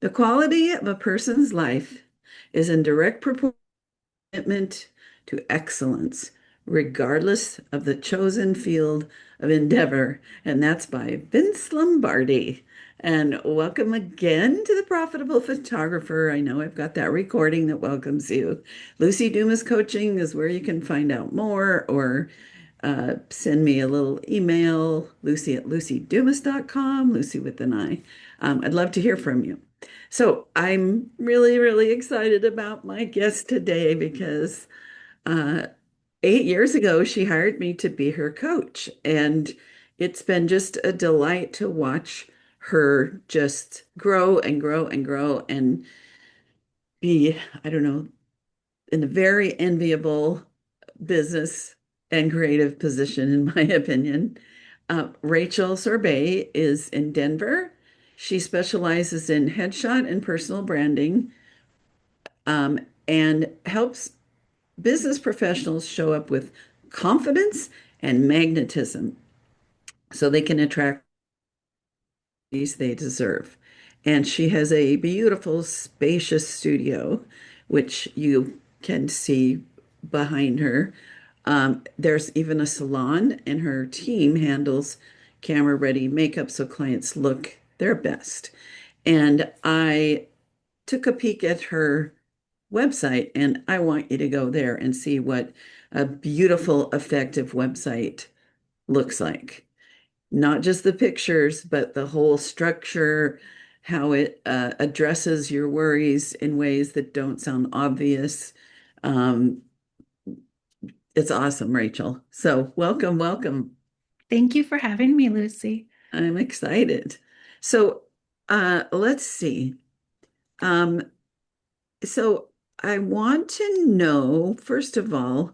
The quality of a person's life is in direct proportion to commitment to excellence, regardless of the chosen field of endeavor. And that's by Vince Lombardi. And welcome again to the Profitable Photographer. I know I've got that recording that welcomes you. Lucy Dumas Coaching is where you can find out more or send me a little email, lucy@lucydumas.com, Lucy with an I. I'd love to hear from you. So I'm really, really excited about my guest today because uh, 8 years ago, she hired me to be her coach. And it's been just a delight to watch her just grow and grow and grow and be, I don't know, in a very enviable business and creative position, in my opinion. Rachel Sorbet is in Denver. She specializes in headshot and personal branding, and helps business professionals show up with confidence and magnetism so they can attract these they deserve. And she has a beautiful, spacious studio, which you can see behind her. There's even a salon, and her team handles camera ready makeup so clients look their best. And I took a peek at her website, and I want you to go there and see what a beautiful, effective website looks like. Not just the pictures, but the whole structure, how it addresses your worries in ways that don't sound obvious. Um, it's awesome, Rachel. So welcome, welcome. Thank you for having me, Lucy. I'm excited. So let's see. Um, so I want to know, first of all,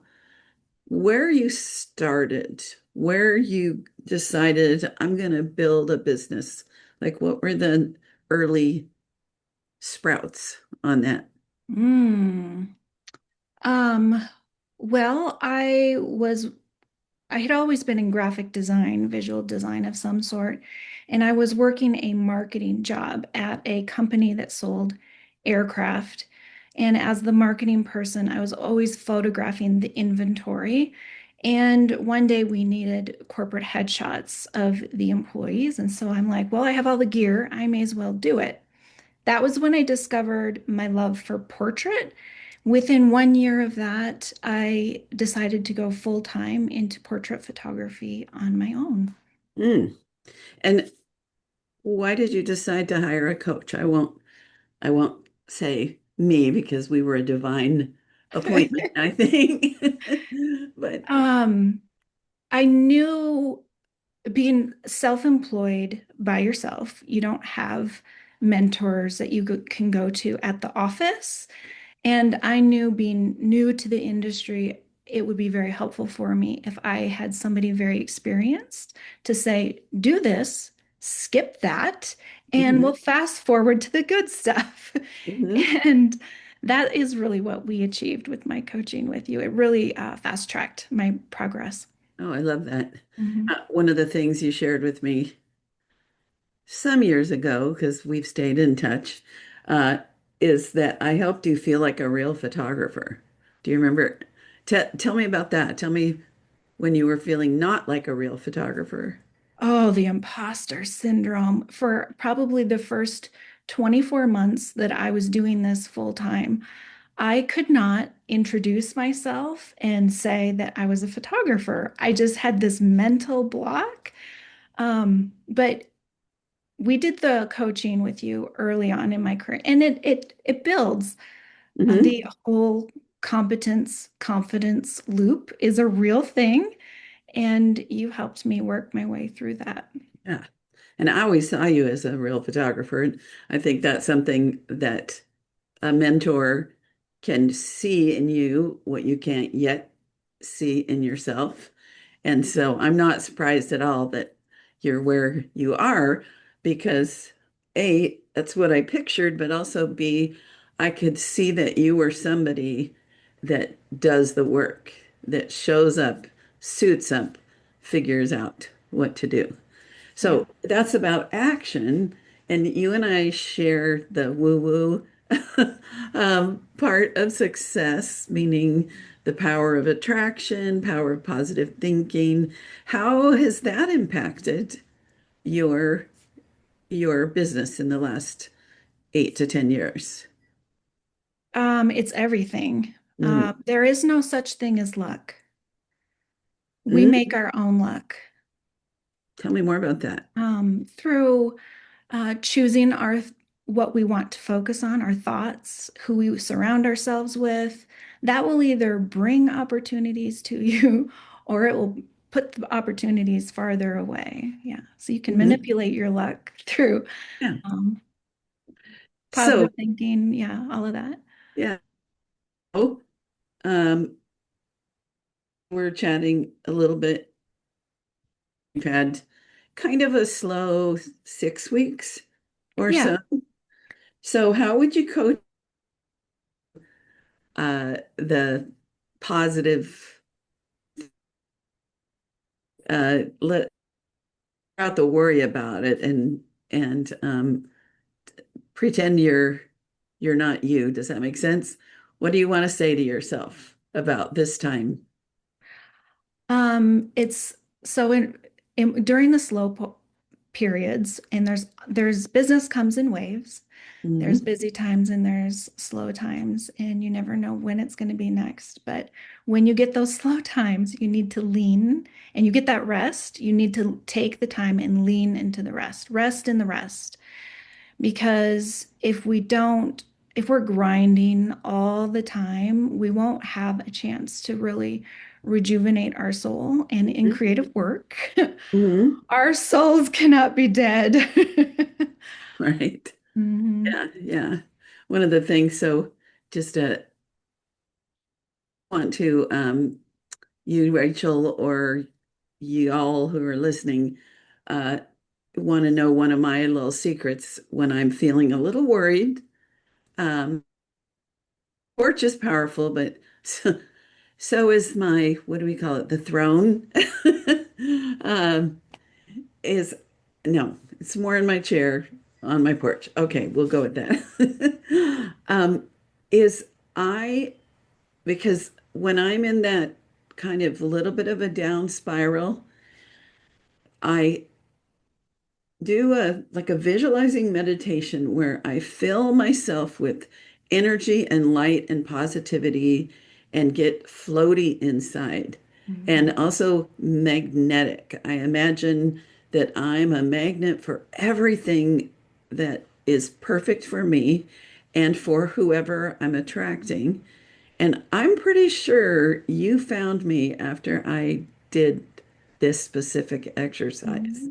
where you started, where you decided I'm going to build a business. Like, what were the early sprouts on that? Mm. Um, well, I had always been in graphic design, visual design of some sort, and I was working a marketing job at a company that sold aircraft. And as the marketing person, I was always photographing the inventory. And one day we needed corporate headshots of the employees. And so I'm like, well, I have all the gear, I may as well do it. That was when I discovered my love for portrait. Within 1 year of that, I decided to go full time into portrait photography on my own. Mm. And why did you decide to hire a coach? I won't say me because we were a divine appointment, I think. But Um, I knew being self-employed by yourself, you don't have mentors that can go to at the office. And I knew being new to the industry, it would be very helpful for me if I had somebody very experienced to say, do this, skip that, and mhm, we'll fast forward to the good stuff. mhm. And that is really what we achieved with my coaching with you. It really fast-tracked my progress. Oh, I love that. Mhm. One of the things you shared with me some years ago, because we've stayed in touch, uh, is that I helped you feel like a real photographer. Do you remember? Tell me about that. Tell me when you were feeling not like a real photographer. Oh, the imposter syndrome. For probably the first 24 months that I was doing this full time, I could not introduce myself and say that I was a photographer. I just had this mental block. But we did the coaching with you early on in my career, and it builds. Hmm. The whole competence confidence loop is a real thing, and you helped me work my way through that. Yeah. And I always saw you as a real photographer. And I think that's something that a mentor can see in you what you can't yet see in yourself. And so I'm not surprised at all that you're where you are because A, that's what I pictured, but also B, I could see that you were somebody that does the work, that shows up, suits up, figures out what to do. Yeah. So that's about action. And you and I share the woo-woo part of success, meaning the power of attraction, power of positive thinking. How has that impacted your your business in the last 8 to 10 years? It's everything. Mm. There is no such thing as luck. We Mm. make our own luck Tell me more about that. through choosing our what we want to focus on, our thoughts, who we surround ourselves with. That will either bring opportunities to you or it will put the opportunities farther away. Yeah. So you can Mhm. manipulate your luck through Yeah. um, So, positive thinking. Yeah, all of that. yeah. Oh, um, we're chatting a little bit. We've had kind of a slow 6 weeks or Yeah. so. So, how would you coach the positive, let out the worry about it and pretend you're not you? Does that make sense? What do you want to say to yourself about this time? It's so during the periods, and there's business comes in waves. There's Mhm. busy times and there's slow times, and you never know when it's going to be next. But when you get those slow times, you need to lean and you get that rest. You need to take the time and lean into the rest in the rest. Because if we're grinding all the time, we won't have a chance to really rejuvenate our soul. And in creative work, Mhm. our souls cannot be dead. Right. Mhm. Yeah, yeah. One of the things, so just want to you, Rachel, or you all who are listening, uh, want to know one of my little secrets when I'm feeling a little worried. Porch is powerful, but so is my, what do we call it? The throne. um, is no, it's more in my chair on my porch. Okay, we'll go with that. Is I because when I'm in that kind of little bit of a down spiral, I do a like a visualizing meditation where I fill myself with energy and light and positivity and get floaty inside and Mhm. also magnetic. I imagine that I'm a magnet for everything that is perfect for me and for whoever I'm attracting. And I'm pretty sure you found me after I did this specific exercise.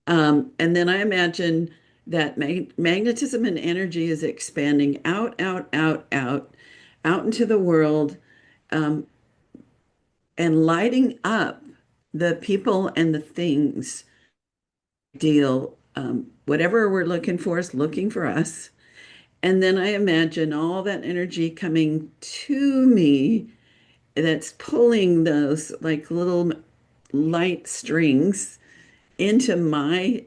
Mhm. And then I imagine that magnetism and energy is expanding out into the world, um, and lighting up the people and the things. Deal, whatever we're looking for is looking for us. And then I imagine all that energy coming to me that's pulling those like little light strings into my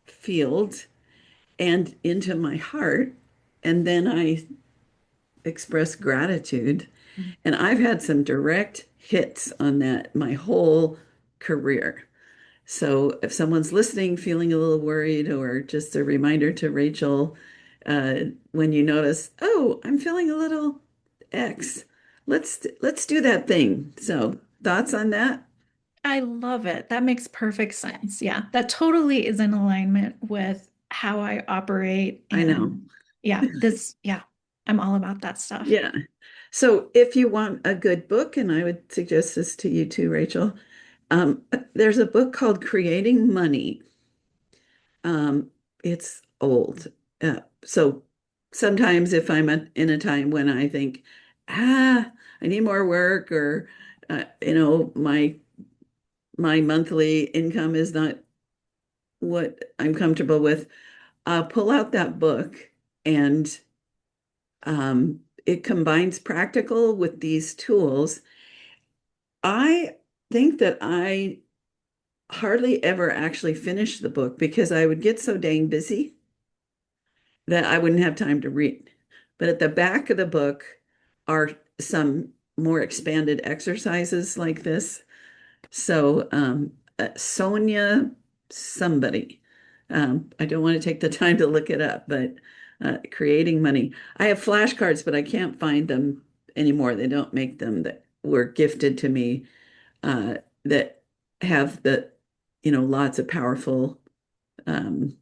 field and into my heart. And then I express gratitude. And I've had some direct hits on that my whole career. So if someone's listening, feeling a little worried, or just a reminder to Rachel, when you notice, oh, I'm feeling a little X, let's do that thing. So thoughts on that? I love it. That makes perfect sense. Yeah, that totally is in alignment with how I operate. I know. And yeah, I'm all about that stuff. Yeah. So if you want a good book, and I would suggest this to you too, Rachel, there's a book called Creating Money. It's old. So sometimes if I'm in a time when I think, I need more work, or my monthly income is not what I'm comfortable with, I'll pull out that book and it combines practical with these tools. I think that I hardly ever actually finished the book because I would get so dang busy. that I wouldn't have time to read. But at the back of the book are some more expanded exercises like this. So, Sonia somebody, I don't want to take the time to look it up, but creating money. I have flashcards, but I can't find them anymore. They don't make them that were gifted to me that have lots of powerful um,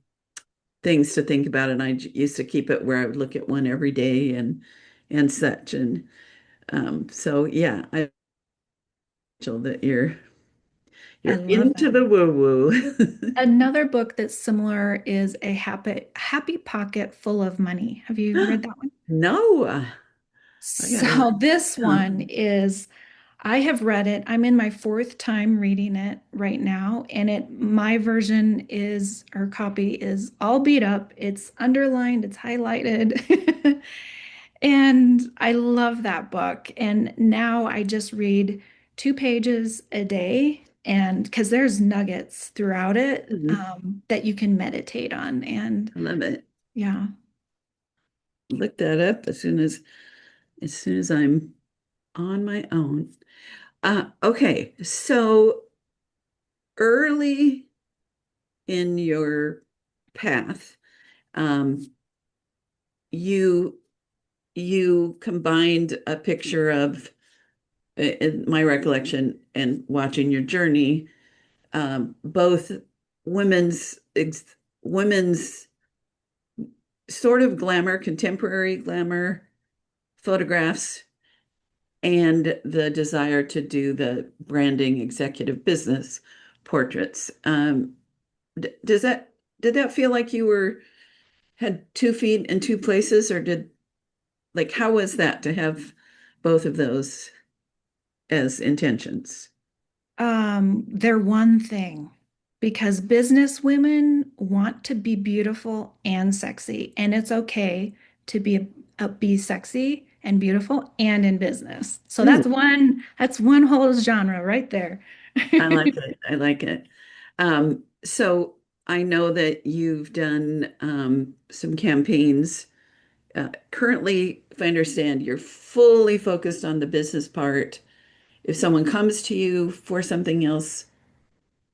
things to think about. And used to keep it where I would look at one every day and such. And so, yeah, I feel that I you're love into it. the woo-woo. Another book that's similar is A Happy Pocket Full of Money. Have you read that one? No, I gotta So write this that one down. is, I have read it. I'm in my fourth time reading it right now, and my version is, or copy is all beat up. It's underlined, it's highlighted. And I love that book. And now I just read 2 pages a day, and because there's nuggets throughout it Mhm. that you can meditate on. And I love it. yeah. Look that up as soon as I'm on my own. Okay, so early in your path, um, you you combined a picture of, in my recollection and watching your journey, both women's women's sort of glamour, contemporary glamour photographs, and the desire to do the branding executive business portraits. Does that did that feel like you were had 2 feet in two places, or how was that to have both of those as intentions? They're one thing because business women want to be beautiful and sexy, and it's okay to be sexy and beautiful and in business. So Hmm, that's one whole genre right there. I like it. I like it. So I know that you've done some campaigns. Currently, if I understand, you're fully focused on the business part. If someone comes to you for something else,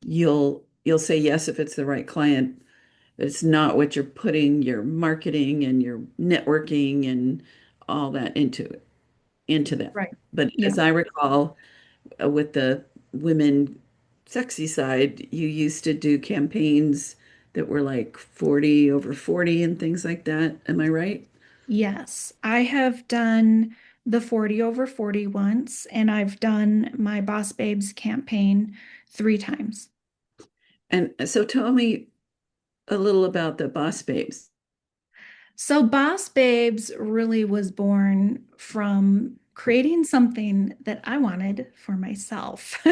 you'll say yes if it's the right client. It's not what you're putting your marketing and your networking and all that into that. Right. But Yeah. as I recall, with the women sexy side, you used to do campaigns that were like 40 over 40 and things like that. Am I right? Yes. I have done the 40 over 40 once, and I've done my Boss Babes campaign 3 times. And so tell me a little about the Boss Babes. So, Boss Babes really was born from creating something that I wanted for myself.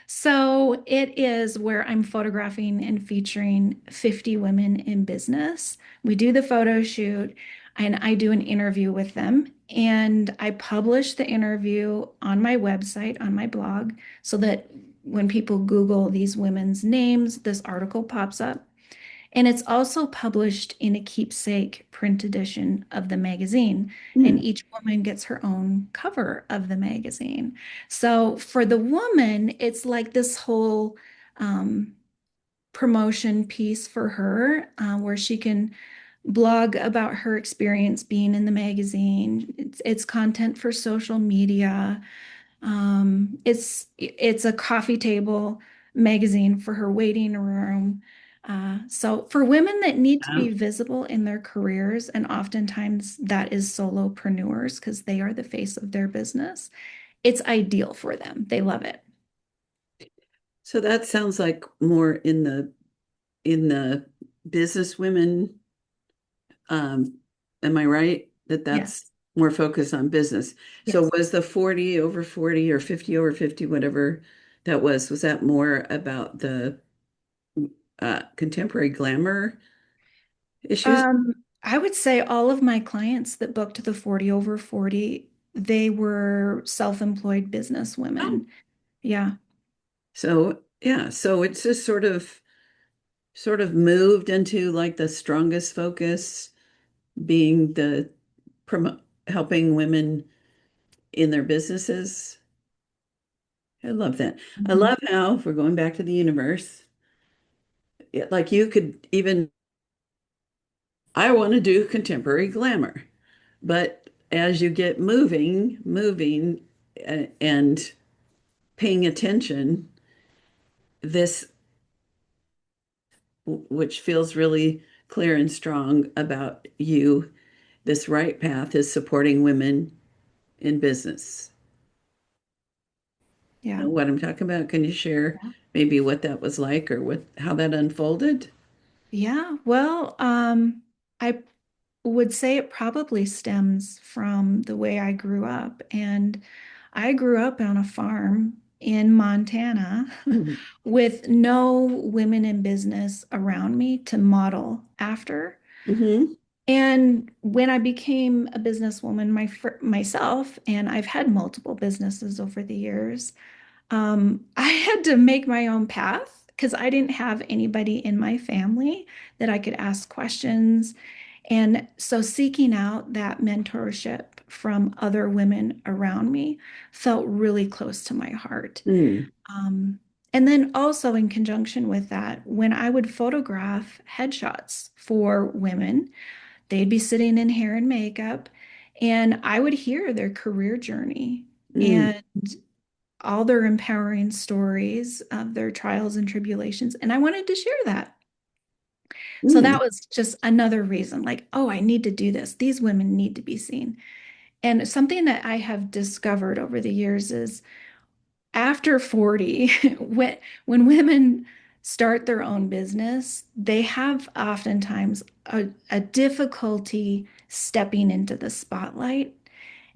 So, it is where I'm photographing and featuring 50 women in business. We do the photo shoot and I do an interview with them. And I publish the interview on my website, on my blog, so that when people Google these women's names, this article pops up. And it's also published in a keepsake print edition of the magazine. And Hmm. each woman gets her own cover of the magazine. So for the woman, it's like this whole um, promotion piece for her where she can blog about her experience being in the magazine. It's content for social media. It's a coffee table magazine for her waiting room. So for women that need to be Wow. visible in their careers, and oftentimes that is solopreneurs because they are the face of their business, it's ideal for them. They love it. So that sounds like more in the business women. Um, am I right that Yes. that's more focused on business? So Yes. was the 40 over 40 or 50 over 50, whatever that was that more about the contemporary glamour issues? I would say all of my clients that booked the 40 over 40, they were self-employed business Oh, women. Yeah. so yeah, so it's just sort of moved into like the strongest focus being the promote helping women in their businesses. I love that. I Mhm. love how, if we're going back to the universe, like you could even, I want to do contemporary glamour. But as you get moving and paying attention, this, which feels really clear and strong about you, this right path is supporting women in business. You Yeah. know what I'm talking about? Can you share maybe what that was like or what how that unfolded? Yeah. Well, I would say it probably stems from the way I grew up. And I grew up on a farm in Montana with no women in business around me to model after. Mm-hmm. And when I became a businesswoman myself, and I've had multiple businesses over the years, I had to make my own path because I didn't have anybody in my family that I could ask questions. And so seeking out that mentorship from other women around me felt really close to my heart. Mm. Um, and then also in conjunction with that, when I would photograph headshots for women, they'd be sitting in hair and makeup, and I would hear their career journey Mm. and all their empowering stories of their trials and tribulations. And I wanted to share that. So Mm. that was just another reason, like, oh, I need to do this. These women need to be seen. And something that I have discovered over the years is after 40, when women start their own business, they have oftentimes a difficulty stepping into the spotlight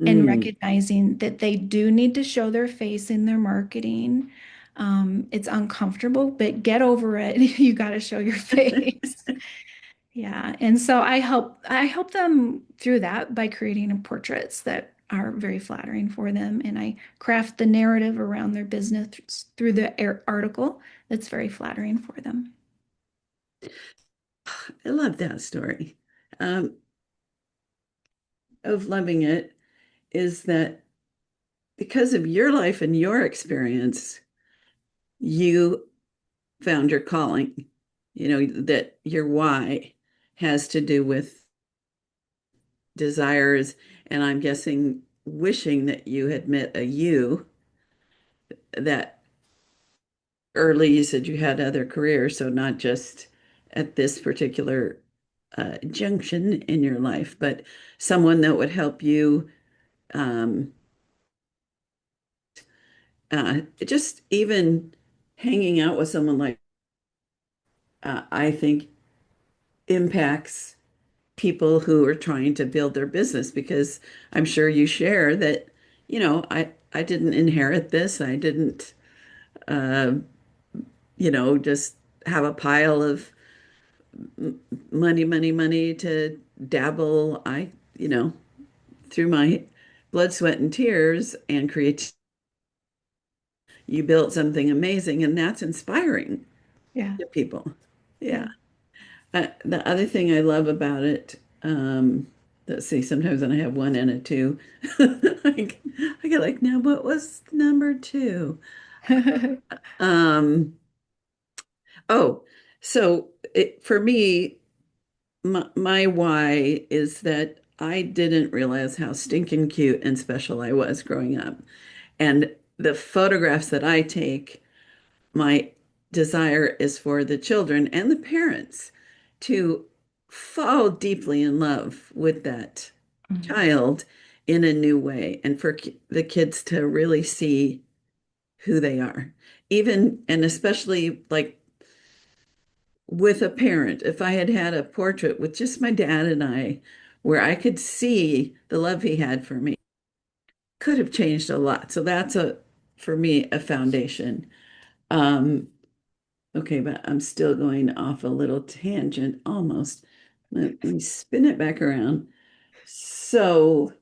and Mm. recognizing that they do need to show their face in their marketing. It's uncomfortable, but get over it. You got to show your face. Yeah. And so I help them through that by creating portraits that are very flattering for them. And I craft the narrative around their business through the article that's very flattering for them. I love that story. Um, of loving it is that because of your life and your experience, you found your calling. You know, that your why has to do with desires, and I'm guessing wishing that you had met a you that early you said you had other careers, so not just at this particular junction in your life, but someone that would help you um, just even hanging out with someone like I think impacts people who are trying to build their business because I'm sure you share that, you know, I didn't inherit this. I didn't, uh, just have a pile of money to dabble. Through my blood, sweat, and tears and create, you built something amazing, and that's inspiring Yeah. to people. Yeah. Yeah. The other thing I love about it, let's see, sometimes when I have one and a two, like, I get like, now what was number two? Um, oh, so for me, my why is that I didn't realize how stinking cute and special I was growing up. And the photographs that I take, my desire is for the children and the parents to fall deeply in love with that Mhm. child in a new way and for the kids to really see who they are. Even and especially like with a parent, if I had had a portrait with just my dad and I, where I could see the love he had for me, could have changed a lot. So that's for me, a foundation. Um, Okay, but I'm still going off a little tangent almost. Let me spin it back around. So,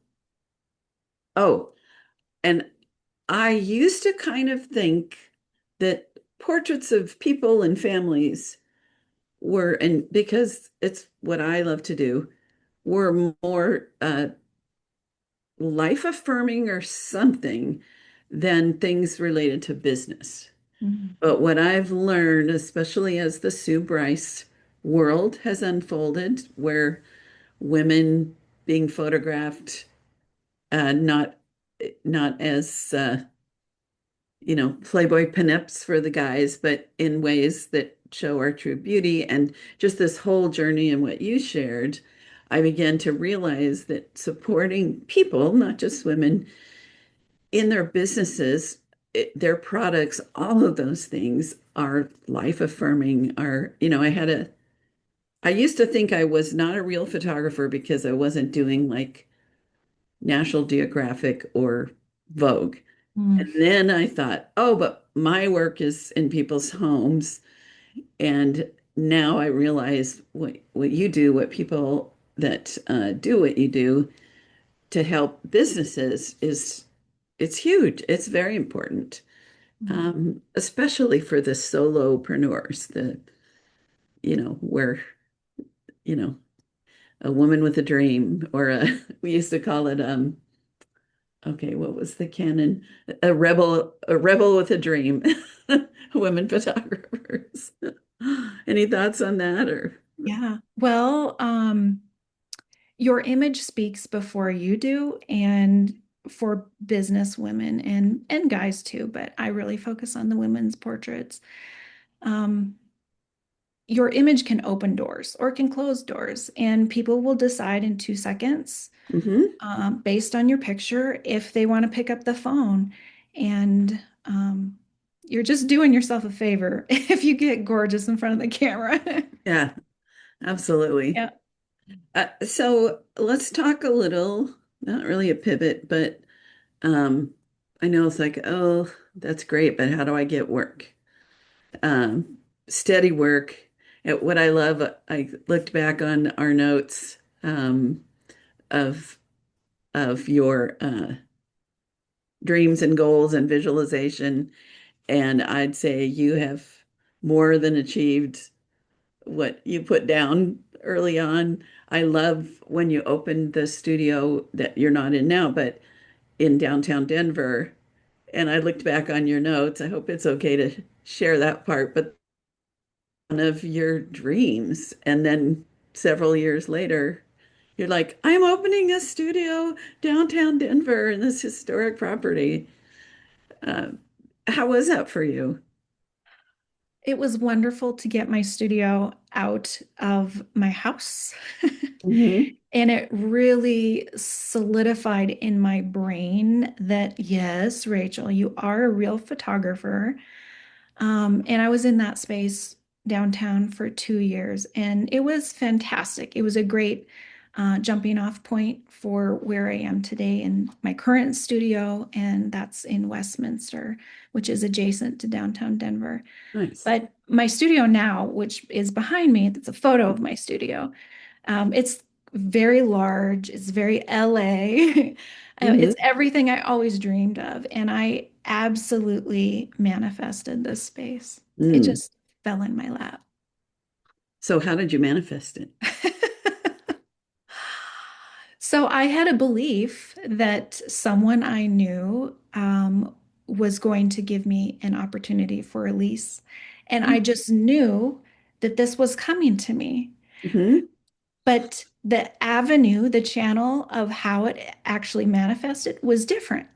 oh, and I used to kind of think that portraits of people and families and because it's what I love to do, we're more life affirming or something than things related to business. Mhm. But what I've learned, especially as the Sue Bryce world has unfolded, where women being photographed, not as Playboy pinups for the guys, but in ways that show our true beauty, and just this whole journey and what you shared, I began to realize that supporting people, not just women, in their businesses, their products, all of those things are life affirming. I used to think I was not a real photographer because I wasn't doing like National Geographic or Vogue. Mm. And then I thought, oh, but my work is in people's homes. And now I realize what you do, what people that do what you do to help businesses is it's huge. It's very important, Mm. especially for the solopreneurs, where, you know, a woman with a dream, or we used to call it, okay, what was the canon? A rebel with a dream. Women photographers. Any thoughts on that or? Yeah. Well, your image speaks before you do, and for business women and guys too, but I really focus on the women's portraits. Um, your image can open doors or can close doors, and people will decide in 2 seconds, Hmm. based on your picture, if they want to pick up the phone. And you're just doing yourself a favor if you get gorgeous in front of the camera. Yeah, absolutely. Yeah. So let's talk a little, not really a pivot, but um, I know it's like, oh, that's great, but how do I get work? Um, Steady work. What I love, I looked back on our notes of your dreams and goals and visualization, and I'd say you have more than achieved what you put down early on. I love when you opened the studio that you're not in now, but in downtown Denver. And I looked back on your notes. I hope it's okay to share that part, but one of your dreams. And then several years later, you're like, I'm opening a studio downtown Denver in this historic property. Uh, how was that for you? It was wonderful to get my studio out of my house. Hmm. And it really solidified in my brain that, yes, Rachel, you are a real photographer. And I was in that space downtown for 2 years, and it was fantastic. It was a great jumping off point for where I am today in my current studio, and that's in Westminster, which is adjacent to downtown Denver. Nice. But my studio now, which is behind me, that's a photo of my studio. It's very large, it's very LA. Hmm. It's everything I always dreamed of. And I absolutely manifested this space. It Mm. just fell in my lap. So how did you manifest it? So I had a belief that someone I knew was going to give me an opportunity for a lease. And I just knew that this was coming to me. Mm-hmm. But the avenue, the channel of how it actually manifested was different.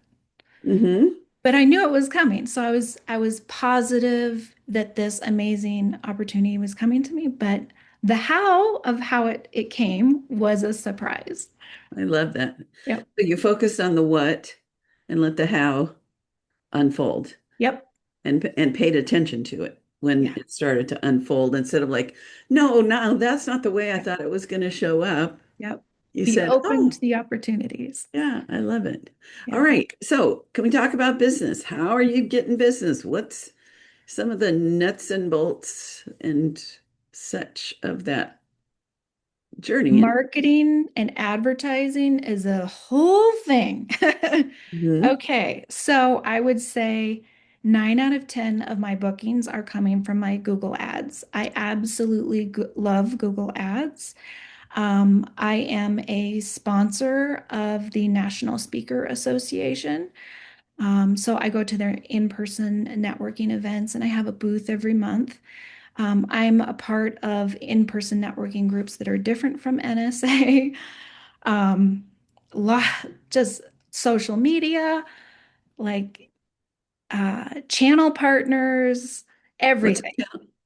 Mm-hmm. But I knew it was coming. So I was positive that this amazing opportunity was coming to me, but the how of how it came was a surprise. I love that. Yep. So you focused on the what and let the how unfold, Yep. and paid attention to it when Yeah. it started to unfold instead of like, no, no, that's not the way I Yep. thought it was going to show up. Yep. You Be said, open oh, to the opportunities. yeah, I love it. All Yeah. right. So can we talk about business? How are you getting business? What's some of the nuts and bolts and such of that journey? And Marketing and advertising is a whole thing. mhm. Okay, so I would say Nine out of 10 of my bookings are coming from my Google Ads. I absolutely love Google Ads. I am a sponsor of the National Speaker Association. So I go to their in-person networking events and I have a booth every month. I'm a part of in-person networking groups that are different from NSA. Um, lot, just social media, like channel partners, What's everything.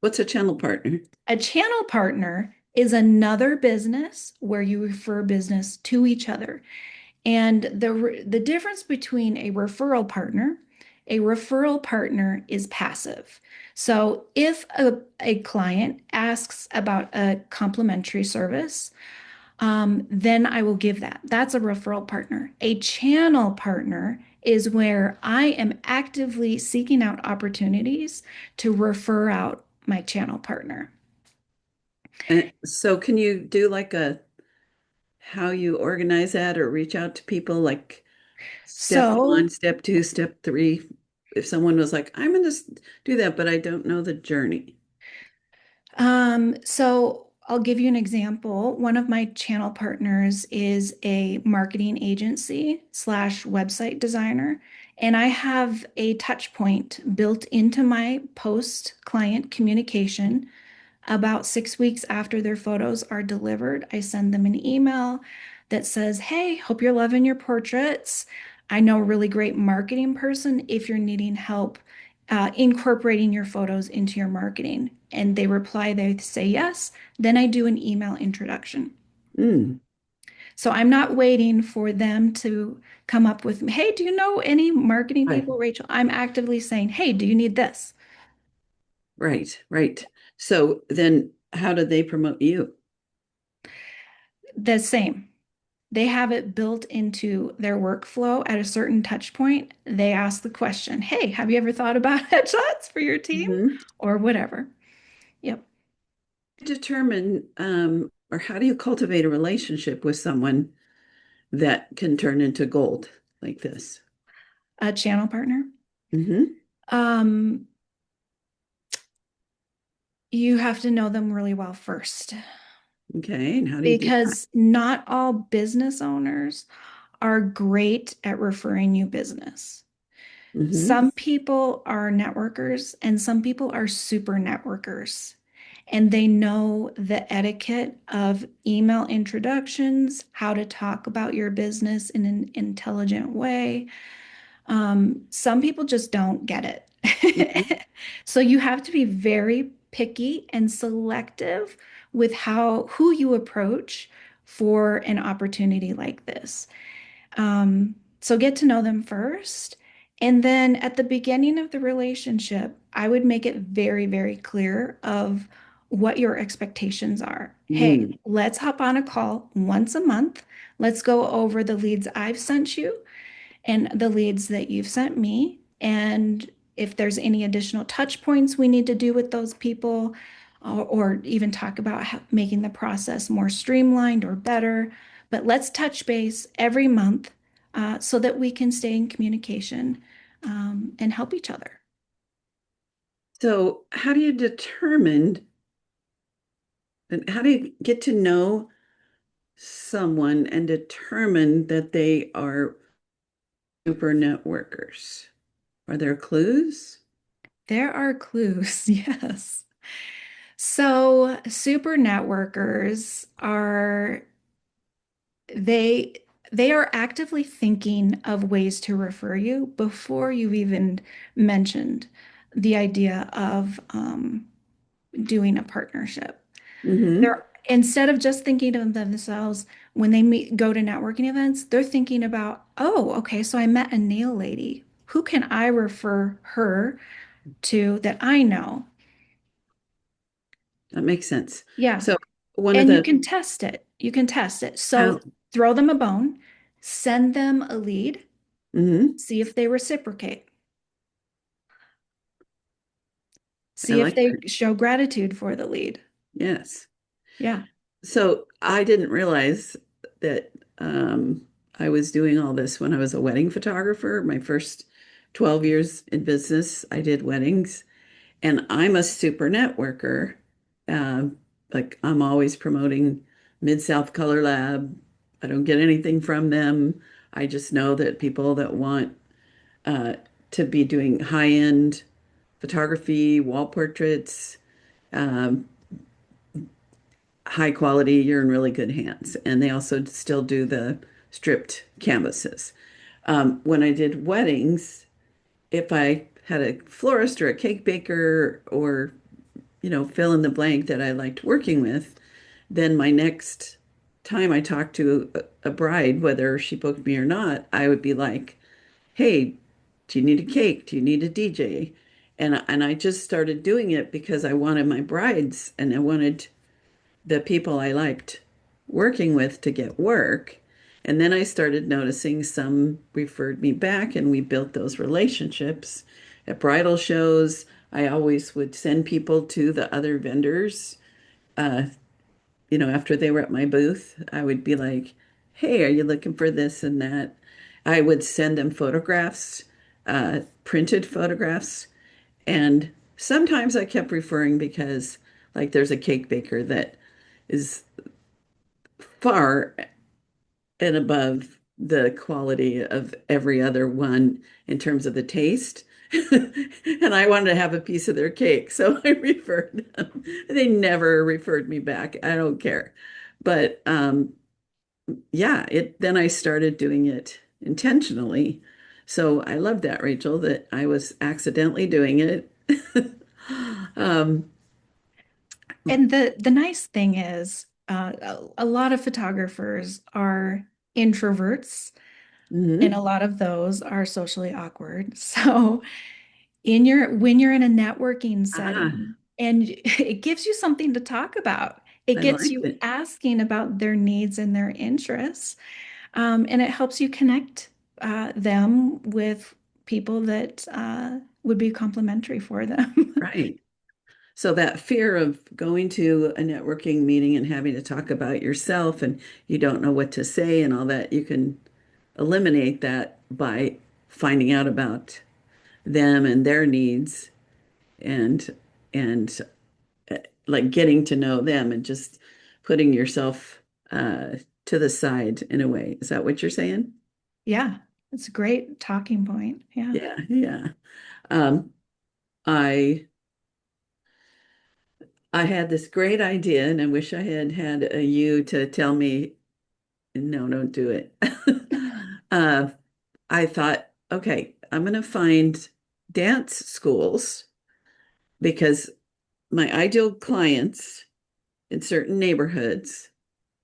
what's a channel partner? A channel partner is another business where you refer business to each other. And the difference between a referral partner is passive. So if a client asks about a complimentary service, then I will give that. That's a referral partner. A channel partner is where I am actively seeking out opportunities to refer out my channel partner. And so can you do like a how you organize that or reach out to people like step So, one, step two, step three? If someone was like, I'm going to do that, but I don't know the journey. so I'll give you an example. One of my channel partners is a marketing agency slash website designer, and I have a touch point built into my post client communication. About 6 weeks after their photos are delivered, I send them an email that says, "Hey, hope you're loving your portraits. I know a really great marketing person if you're needing help incorporating your photos into your marketing." And they reply, they say yes. Then I do an email introduction. Mm, So I'm not waiting for them to come up with, "Hey, do you know any marketing right, people, Rachel?" I'm actively saying, "Hey, do you need this?" right, right. So then how do they promote you? The same. They have it built into their workflow at a certain touch point. They ask the question, "Hey, have you ever thought about headshots for your team?" Hmm. Or whatever. Yep. Determine or how do you cultivate a relationship with someone that can turn into gold like this? A channel partner. Hmm. Um, you have to know them really well first Okay, and how do you do that? because not all business owners are great at referring you business. Hmm. Some people are networkers and some people are super networkers. And they know the etiquette of email introductions, how to talk about your business in an intelligent way. Some people just don't get Hmm. it. So you have to be very picky and selective with who you approach for an opportunity like this. So get to know them first. And then at the beginning of the relationship, I would make it very, very clear of what your expectations are. Hey, Mm. let's hop on a call once a month. Let's go over the leads I've sent you and the leads that you've sent me. And if there's any additional touch points we need to do with those people, or even talk about making the process more streamlined or better. But let's touch base every month so that we can stay in communication and help each other. So, how do you determine and how do you get to know someone and determine that they are super networkers? Are there clues? There are clues, yes. So, super networkers are they they are actively thinking of ways to refer you before you've even mentioned the idea of doing a partnership. Hmm. They're instead of just thinking of themselves when they go to networking events, they're thinking about, "Oh, okay, so I met a nail lady. Who can I refer her to that I know?" That makes sense. Yeah. So, one of And you the can test it. You can test it. So how, throw them a bone, send them a lead, hmm, see if they reciprocate, I see if like they that. show gratitude for the lead. Yes. Yeah. So, I didn't realize that I was doing all this when I was a wedding photographer. My first 12 years in business. I did weddings, and I'm a super networker. Uh, like I'm always promoting Mid-South Color Lab. I don't get anything from them. I just know that people that want uh, to be doing high-end photography, wall portraits, um, high quality, you're in really good hands. And they also still do the stripped canvases. When I did weddings, if I had a florist or a cake baker or, fill in the blank that I liked working with, then my next time I talked to a bride, whether she booked me or not, I would be like, hey, do you need a cake? Do you need a DJ? And I just started doing it because I wanted my brides and I wanted the people I liked working with to get work. And then I started noticing some referred me back, and we built those relationships. At bridal shows, I always would send people to the other vendors. Uh, after they were at my booth, I would be like, hey, are you looking for this and that? I would send them photographs, printed photographs. And sometimes I kept referring because, like, there's a cake baker that is far and above the quality of every other one in terms of the taste. And I wanted to have a piece of their cake, so I referred them. They never referred me back. I don't care. But yeah, it then I started doing it intentionally. So I love that, Rachel, that I was accidentally doing it. Um, And the nice thing is, a lot of photographers are introverts, and a mhm. lot of those are socially awkward. So in your when you're in a networking Ah, setting, and it gives you something to talk about. It I gets like you it. asking about their needs and their interests, and it helps you connect them with people that would be complimentary for them. Right. So that fear of going to a networking meeting and having to talk about yourself and you don't know what to say and all that, you can eliminate that by finding out about them and their needs and and like getting to know them and just putting yourself to the side in a way. Is that what you're saying? Yeah, it's a great talking point. Yeah. Yeah, yeah. Um, I I had this great idea, and I wish I had had you to tell me, no, don't do it. uh, I thought, okay, I'm going to find dance schools because my ideal clients in certain neighborhoods,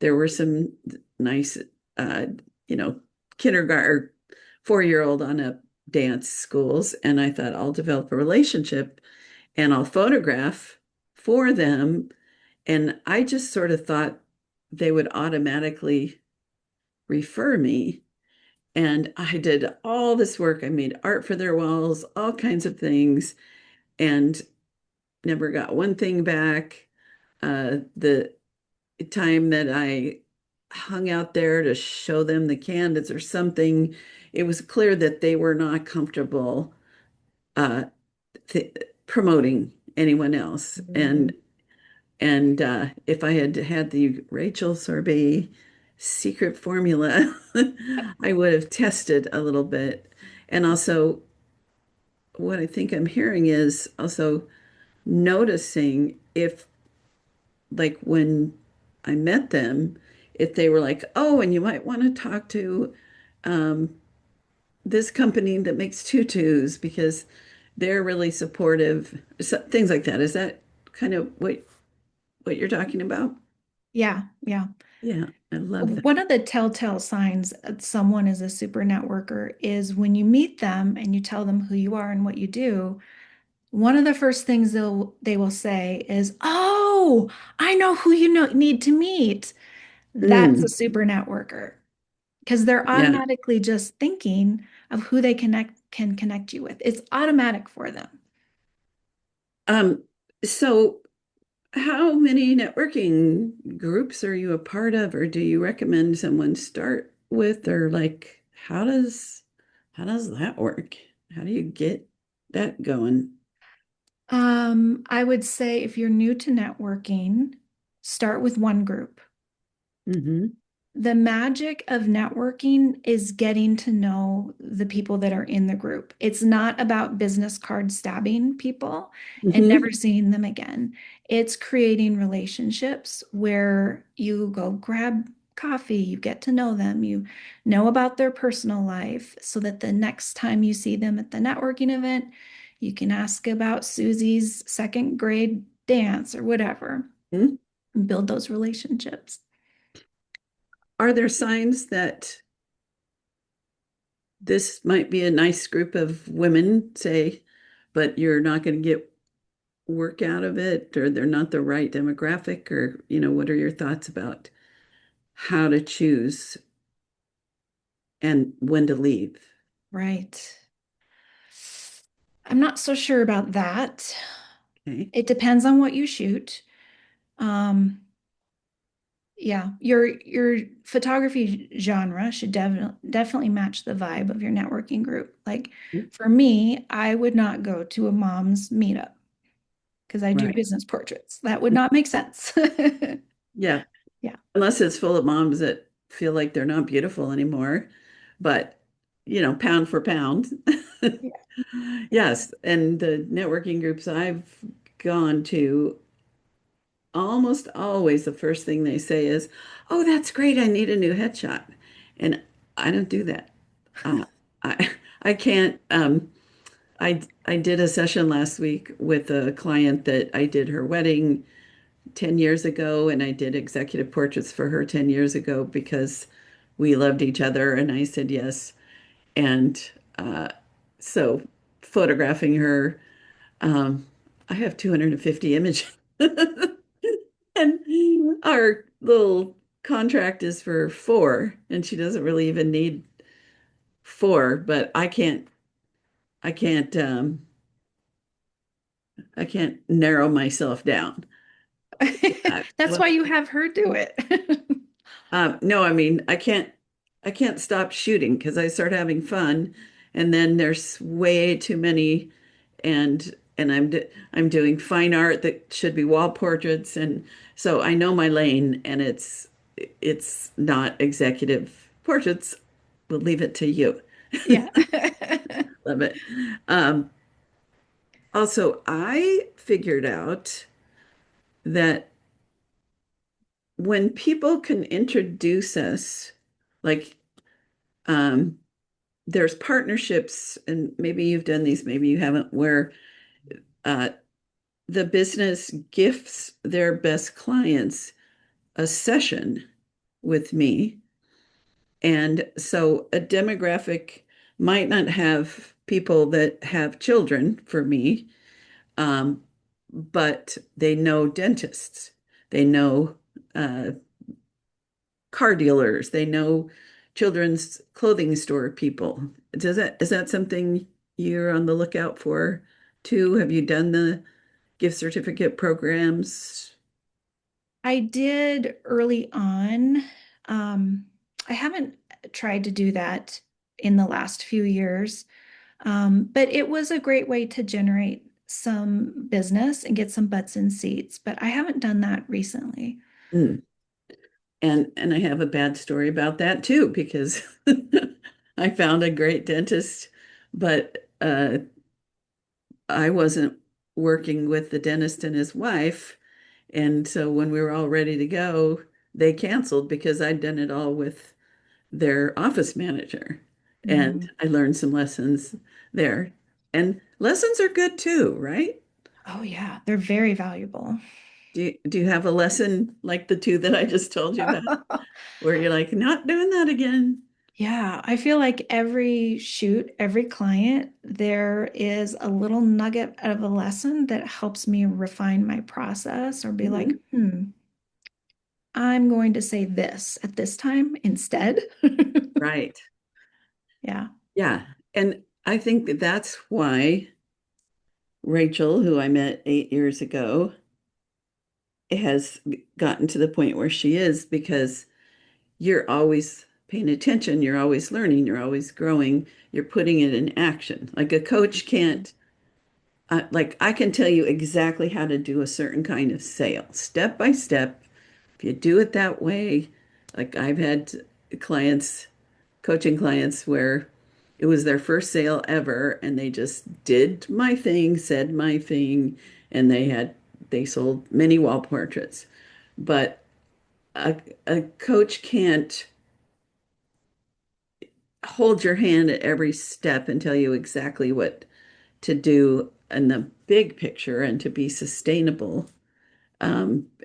there were some nice, uh, you know, kindergarten, 4-year-old on up dance schools. And I thought I'll develop a relationship and I'll photograph for them. And I just sort of thought they would automatically refer me. And I did all this work. I made art for their walls, all kinds of things, and never got one thing back. The time that I hung out there to show them the candidates or something, it was clear that they were not comfortable uh, th promoting anyone else. And if I had had the Rachel Sorbet secret formula, I would have tested a little bit. And also, what I think I'm hearing is also noticing if, like, when I met them, if they were like, oh, and you might want to talk to um, this company that makes tutus because they're really supportive, so, things like that. Is that kind of what you're talking about? Yeah, yeah. Yeah, I love that. One of the telltale signs that someone is a super networker is when you meet them and you tell them who you are and what you do, one of the first things they will say is, "Oh, I know who you know need to meet." That's a Mm, super networker because they're yeah. automatically just thinking of who they can connect you with. It's automatic for them. Um, so how many networking groups are you a part of, or do you recommend someone start with, or like how does that work? How do you get that going? I would say if you're new to networking, start with one group. Hmm. The magic of networking is getting to know the people that are in the group. It's not about business card stabbing people and Hmm. never seeing them again. It's creating relationships where you go grab coffee, you get to know them, you know about their personal life so that the next time you see them at the networking event, you can ask about Susie's second grade dance or whatever and build those relationships. Are there signs that this might be a nice group of women, say, but you're not going to get work out of it, or they're not the right demographic, or, what are your thoughts about how to choose and when to leave? Right. I'm not so sure about that. Okay. It depends on what you shoot. Um, yeah, your photography genre should definitely match the vibe of your networking group. Like for me, I would not go to a mom's meetup because I do Right. business portraits. That would not make sense. Yeah. Yeah. Unless it's full of moms that feel like they're not beautiful anymore. But, pound for pound. Yeah. Yeah. Yes. And the networking groups I've gone to, almost always the first thing they say is, "Oh, that's great. I need a new headshot." And I don't do that. I I can't. I did a session last week with a client that I did her wedding 10 years ago, and I did executive portraits for her 10 years ago because we loved each other, and I said yes. And uh, so photographing her, um, I have 250 images. And our little contract is for four, and she doesn't really even need four, but I can't, I can't narrow myself down. Uh, That's well, why you have her do it. no, I mean, I can't stop shooting because I start having fun, and then there's way too many, and I'm doing fine art that should be wall portraits, and so I know my lane, and it's not executive portraits. We'll leave it to you. Yeah. Love it. Um, Also, I figured out that when people can introduce us, like, um, there's partnerships, and maybe you've done these, maybe you haven't, where uh, the business gifts their best clients a session with me. And so a demographic might not have people that have children for me, um, but they know dentists, they know uh, car dealers, they know children's clothing store people. Is that something you're on the lookout for too? Have you done the gift certificate programs? I did early on. Um, I haven't tried to do that in the last few years, but it was a great way to generate some business and get some butts in seats. But I haven't done that recently. Mm. And I have a bad story about that too, because I found a great dentist, but I wasn't working with the dentist and his wife. And so when we were all ready to go, they canceled because I'd done it all with their office manager. And Mm. I learned some lessons there. And lessons are good too, right? Oh yeah, they're very valuable. Do you have a lesson like the two that I just told you about, where you're like, not doing that again? Yeah, I feel like every shoot, every client, there is a little nugget of a lesson that helps me refine my process or be like, Mhm. I'm going to say this at this time instead. Right. Yeah. Yeah. And I think that that's why Rachel, who I met 8 years ago, has gotten to the point where she is, because you're always paying attention, you're always learning, you're always growing, you're putting it in action. Like a coach can't, like I can tell you exactly how to do a certain kind of sale, step by step. If you do it that way, like I've had clients, coaching clients where it was their first sale ever and they just did my thing, said my thing, and they sold many wall portraits. But a, a coach can't hold your hand at every step and tell you exactly what to do in the big picture and to be sustainable.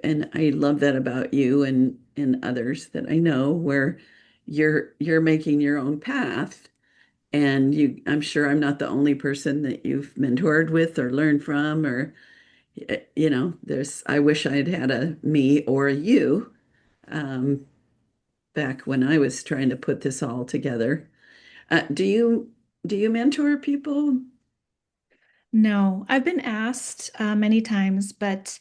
And I love that about you and others that I know where you're making your own path. And I'm sure I'm not the only person that you've mentored with or learned from, or I wish I'd had a me or a you um, back when I was trying to put this all together. Do you mentor people? No, I've been asked many times, but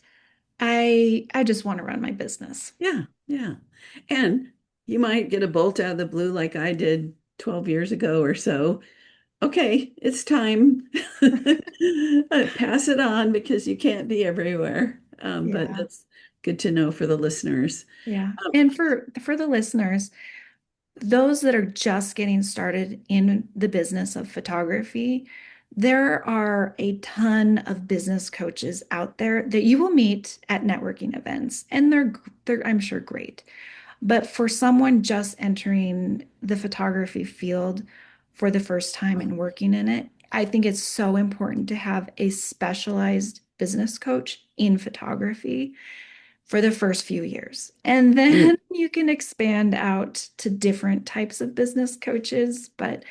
I just want to run my business. Yeah, yeah. And you might get a bolt out of the blue like I did 12 years ago or so. Okay, it's time. Pass it on because you can't be everywhere. But Yeah. that's good to know for the listeners. Yeah. Um, And for the listeners, those that are just getting started in the business of photography, there are a ton of business coaches out there that you will meet at networking events, and they're I'm sure great. But for someone just entering the photography field for the first time and working in it, I think it's so important to have a specialized business coach in photography for the first few years. And mm, then you can expand out to different types of business coaches. But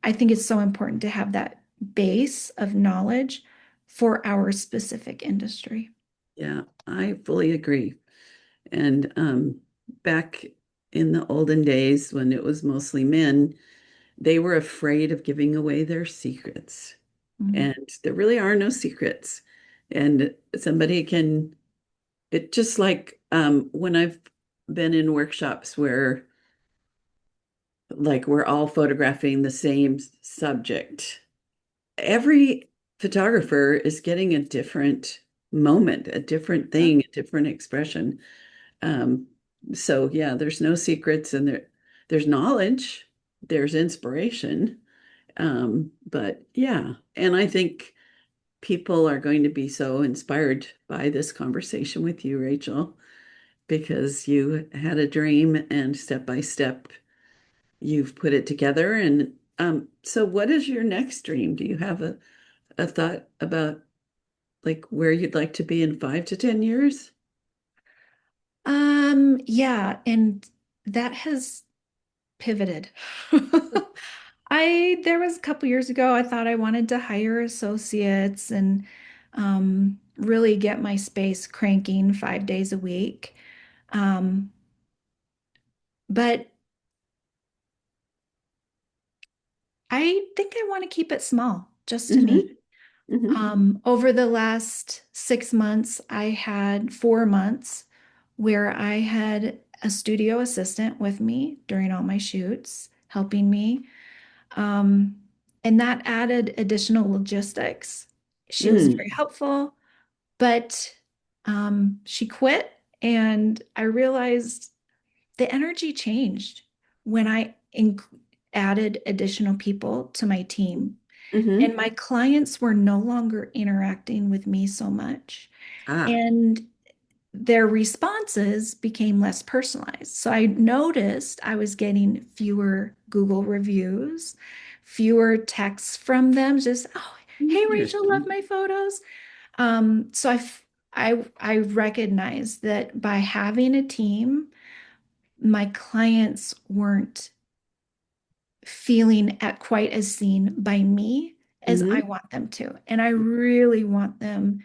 I think it's so important to have that base of knowledge for our specific industry. yeah, I fully agree. And back in the olden days when it was mostly men, they were afraid of giving away their secrets. Mhm. And there really are no secrets. And somebody can, it just like when I've been in workshops where like we're all photographing the same subject, every photographer is getting a different moment, a different thing, a different expression. Um, so yeah, there's no secrets and there's knowledge, there's inspiration. But yeah, and I think people are going to be so inspired by this conversation with you, Rachel, because you had a dream and step by step you've put it together. And so what is your next dream? Do you have a thought about like where you'd like to be in 5 to 10 years? Yeah, and that has pivoted. There was a couple years ago, I thought I wanted to hire associates and really get my space cranking 5 days a week. Um, but I think I want to keep it small, just to me. Hmm. Hmm. Over the last 6 months, I had 4 months where I had a studio assistant with me during all my shoots, helping me. Um, and that added additional logistics. She was Mm. very helpful, but she quit, and I realized the energy changed when I added additional people to my team. And Hmm. my clients were no longer interacting with me so much. Ah. And their responses became less personalized. So I noticed I was getting fewer Google reviews, fewer texts from them, just, oh, hey, Rachel, love Interesting. my photos. So I recognized that by having a team, my clients weren't feeling at quite as seen by me as I Hmm. want them to. And I really want them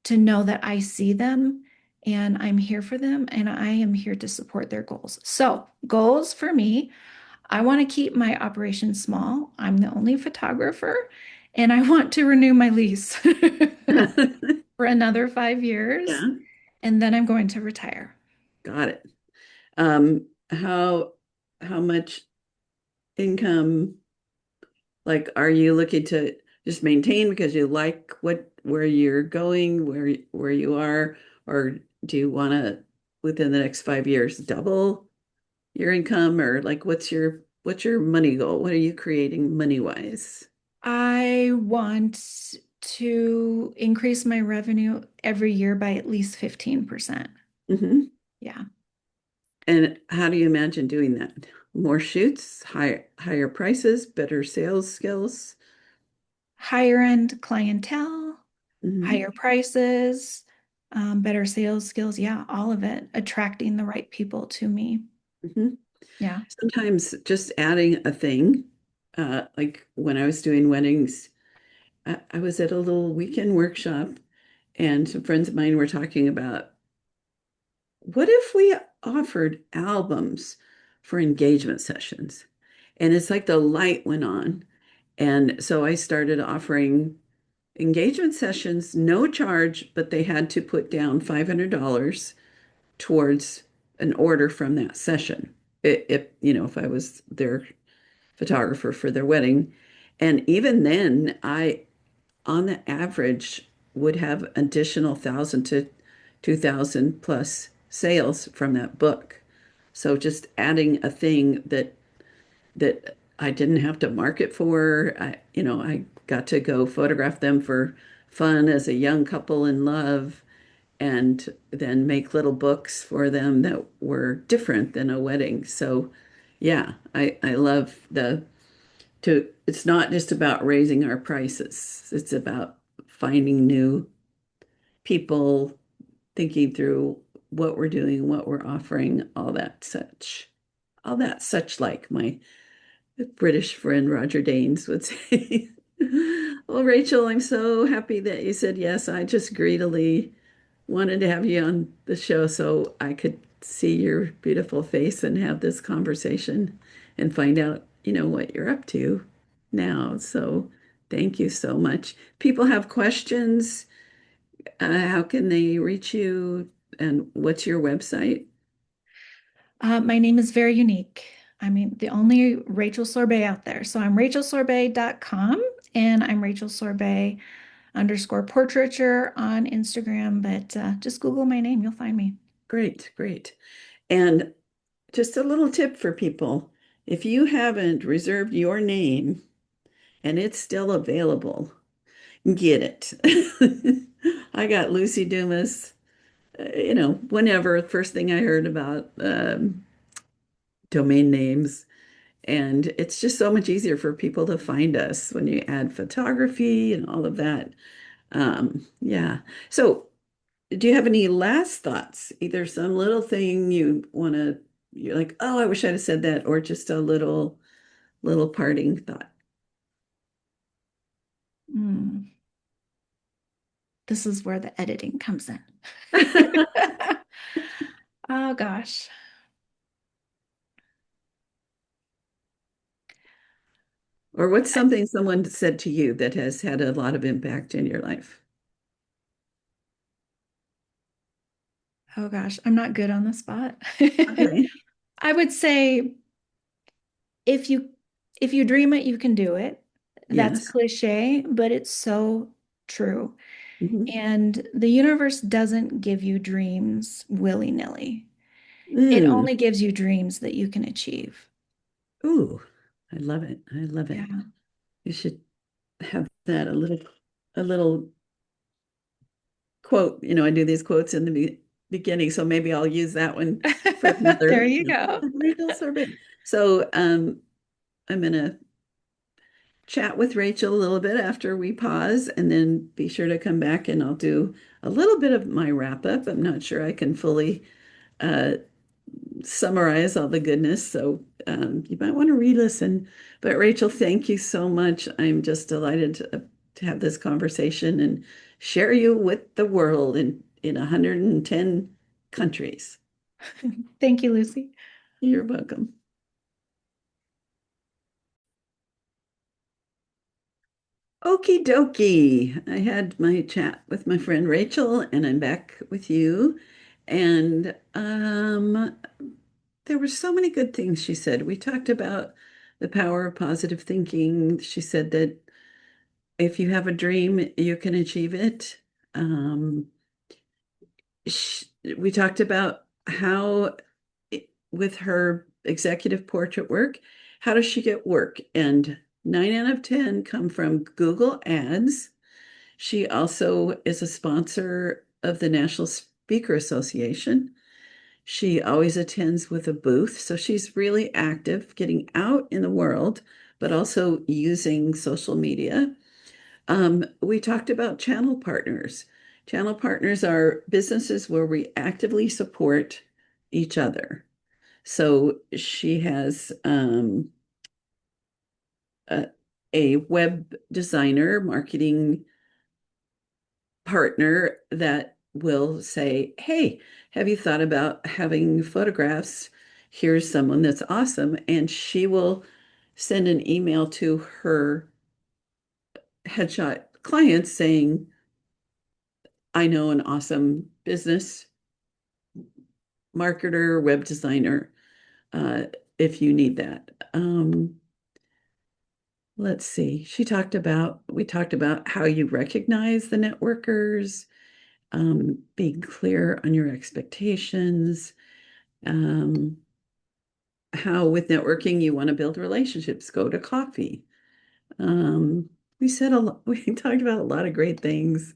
to know that I see them and I'm here for them and I am here to support their goals. So, goals for me, I want to keep my operation small. I'm the only photographer and I want to renew my lease for another 5 years Yeah, and then I'm going to retire. got it. How? how much income, like, are you looking to just maintain because you like what where you're going, where you are, or do you want to within the next 5 years double your income, or like what's your money goal? What are you creating money wise? I want to increase my revenue every year by at least 15%. Hmm. Yeah. And how do you imagine doing that? More shoots, higher prices, better sales skills? Higher end clientele, Hmm. higher prices, better sales skills. Yeah, all of it. Attracting the right people to me. Hmm. Yeah. Sometimes just adding a thing, like when I was doing weddings, I was at a little weekend workshop, and some friends of mine were talking about what if we offered albums for engagement sessions? And it's like the light went on. And so I started offering engagement sessions, no charge, but they had to put down $500 towards an order from that session. If I was their photographer for their wedding. And even then, I, on the average, would have additional 1,000 to 2,000 plus sales from that book. So just adding a thing that I didn't have to market for. I got to go photograph them for fun as a young couple in love and then make little books for them that were different than a wedding. So yeah, I love it's not just about raising our prices. It's about finding new people, thinking through what we're doing, what we're offering, all that such like my British friend Roger Danes would say. Well, Rachel, I'm so happy that you said yes. I just greedily wanted to have you on the show so I could see your beautiful face and have this conversation and find out, what you're up to now. So thank you so much. People have questions. How can they reach you? And what's your website? My name is very unique. I mean, the only Rachel Sorbet out there. So I'm rachelsorbet.com and I'm Rachel Sorbet underscore portraiture on Instagram. But just Google my name, you'll find me. Great, great. And just a little tip for people. If you haven't reserved your name and it's still available, get it. I got Lucy Dumas, whenever, first thing I heard about domain names. And it's just so much easier for people to find us when you add photography and all of that. Yeah. So, do you have any last thoughts? Either some little thing you're like, oh, I wish I'd have said that, or just a little parting thought. Hmm. This is where the editing comes in. Oh gosh. Or what's something someone said to you that has had a lot of impact in your life? Oh gosh, I'm not good on the spot. Okay. I would say if you if you dream it, you can do it. That's Yes. cliche, but it's so true. Hmm. And the universe doesn't give you dreams willy-nilly. It Mm. only gives you dreams that you can achieve. Ooh, I love it. I love it. Yeah. You should have that a little quote. I do these quotes in the beginning, so maybe I'll use that one for There another, you go. Rachel Sorbet. So I'm gonna chat with Rachel a little bit after we pause, and then be sure to come back and I'll do a little bit of my wrap up. I'm not sure I can fully uh, summarize all the goodness, so you might want to re-listen. But Rachel, thank you so much. I'm just delighted to have this conversation and share you with the world in 110 countries. Thank you, Lucy. You're welcome. Okie dokie. I had my chat with my friend Rachel, and I'm back with you. And there were so many good things she said. We talked about the power of positive thinking. She said that if you have a dream, you can achieve it. Um, sh we talked about how, with her executive portrait work, how does she get work? And 9 out of 10 come from Google Ads. She also is a sponsor of the National Speaker Association. She always attends with a booth, so she's really active, getting out in the world, but also using social media. We talked about channel partners. Channel partners are businesses where we actively support each other. So she has a, a web designer, marketing partner that will say, "Hey, have you thought about having photographs? Here's someone that's awesome." And she will send an email to her headshot clients saying, "I know an awesome business marketer, web designer, uh, if you need that." Let's see. We talked about how you recognize the networkers, being clear on your expectations, um, how with networking you want to build relationships, go to coffee. Um, we said a lot, we talked about a lot of great things.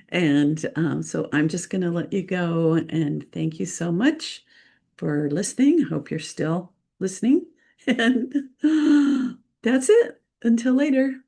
And so I'm just going to let you go and thank you so much for listening. I hope you're still listening. And that's it. Until later.